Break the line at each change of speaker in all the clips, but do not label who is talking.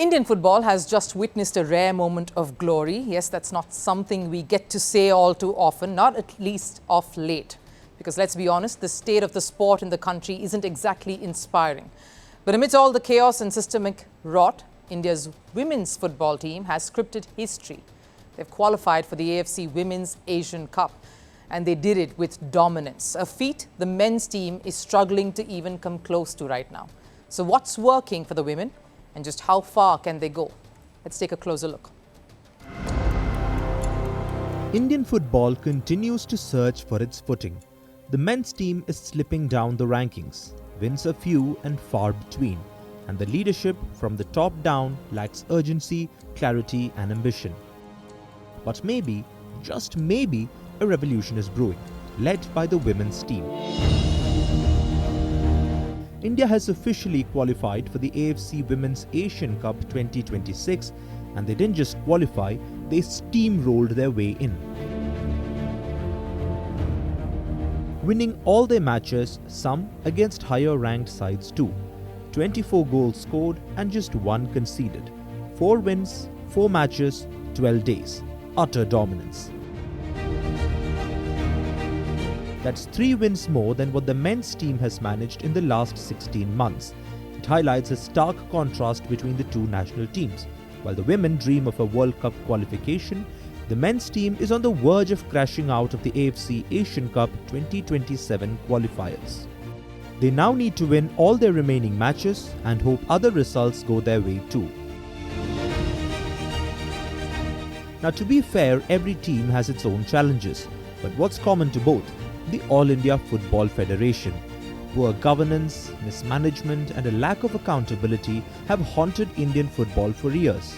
Indian football has just witnessed a rare moment of glory. Yes, that's not something we get to say all too often, not at least of late. Because let's be honest, the state of the sport in the country isn't exactly inspiring. But amidst all the chaos and systemic rot, India's women's football team has scripted history. They've qualified for the AFC Women's Asian Cup, and they did it with dominance, a feat the men's team is struggling to even come close to right now. So what's working for the women, and just how far can they go? Let's take a closer look.
Indian football continues to search for its footing. The men's team is slipping down the rankings, wins are few and far between, and the leadership from the top down lacks urgency, clarity and ambition. But maybe, just maybe, a revolution is brewing, led by the women's team. India has officially qualified for the AFC Women's Asian Cup 2026, and they didn't just qualify, they steamrolled their way in. Winning all their matches, some against higher ranked sides too. 24 goals scored and just 1 conceded. 4 wins, 4 matches, 12 days. Utter dominance. That's 3 wins more than what the men's team has managed in the last 16 months. It highlights a stark contrast between the two national teams. While the women dream of a World Cup qualification, the men's team is on the verge of crashing out of the AFC Asian Cup 2027 qualifiers. They now need to win all their remaining matches and hope other results go their way too. Now, to be fair, every team has its own challenges, but what's common to both? The All India Football Federation. Poor governance, mismanagement and a lack of accountability have haunted Indian football for years.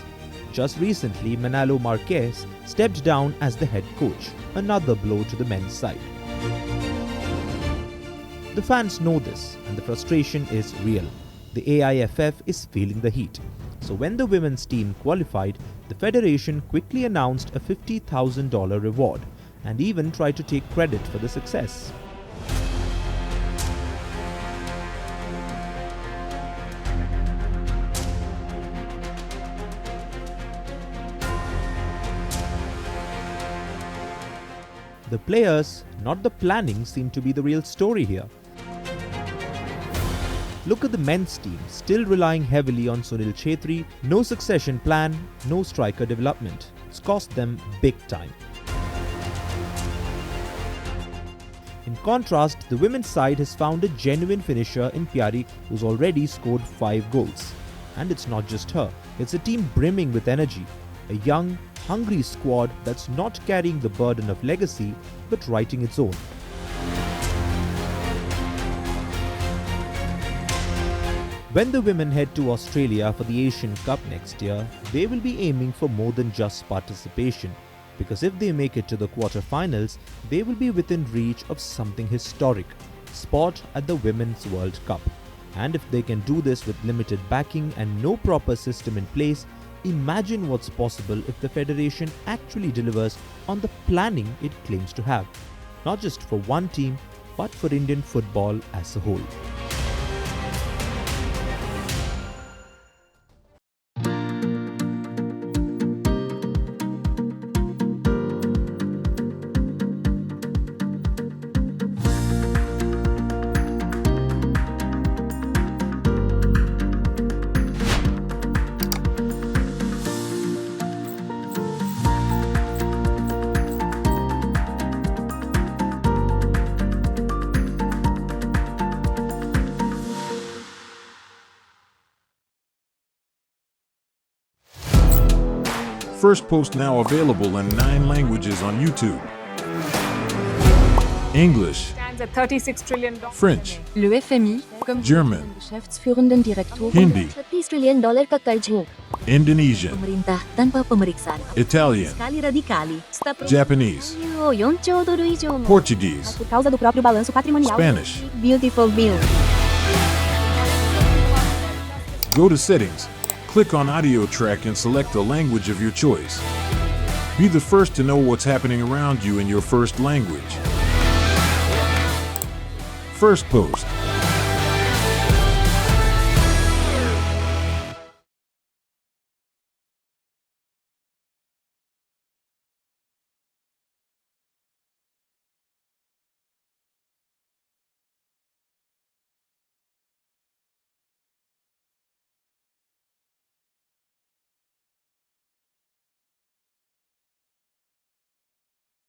Just recently, Manalo Marquez stepped down as the head coach, another blow to the men's side. The fans know this and the frustration is real. The AIFF is feeling the heat. So when the women's team qualified, the federation quickly announced a $50,000 reward and even tried to take credit for the success. The players, not the planning, seem to be the real story here. Look at the men's team, still relying heavily on Sunil Chhetri, no succession plan, no striker development. It's cost them big time. In contrast, the women's side has found a genuine finisher in Pyari who's already scored 5 goals. And it's not just her, it's a team brimming with energy. A young, hungry squad that's not carrying the burden of legacy but writing its own. When the women head to Australia for the Asian Cup next year, they will be aiming for more than just participation. Because if they make it to the quarterfinals, they will be within reach of something historic, spot at the Women's World Cup. And if they can do this with limited backing and no proper system in place, imagine what's possible if the federation actually delivers on the planning it claims to have. Not just for one team, but for Indian football as a whole.
Firstpost now available in 9 languages on YouTube. English,
Stands at $36 trillion.
French,
Le FMI, comme
German,
Geschäftsführenden Direktor,
Hindi,
$30 trillion ka karj mo.
Indonesian,
Pemerintah tanpa pemeriksaan.
Italian,
Sekali radikali.
Japanese,
4 dolar euro mo.
Portuguese,
Por causa do próprio balanço patrimonial.
Spanish.
Beautiful bill.
Go to Settings, click on Audio Track and select the language of your choice. Be the first to know what's happening around you in your first language. Firstpost.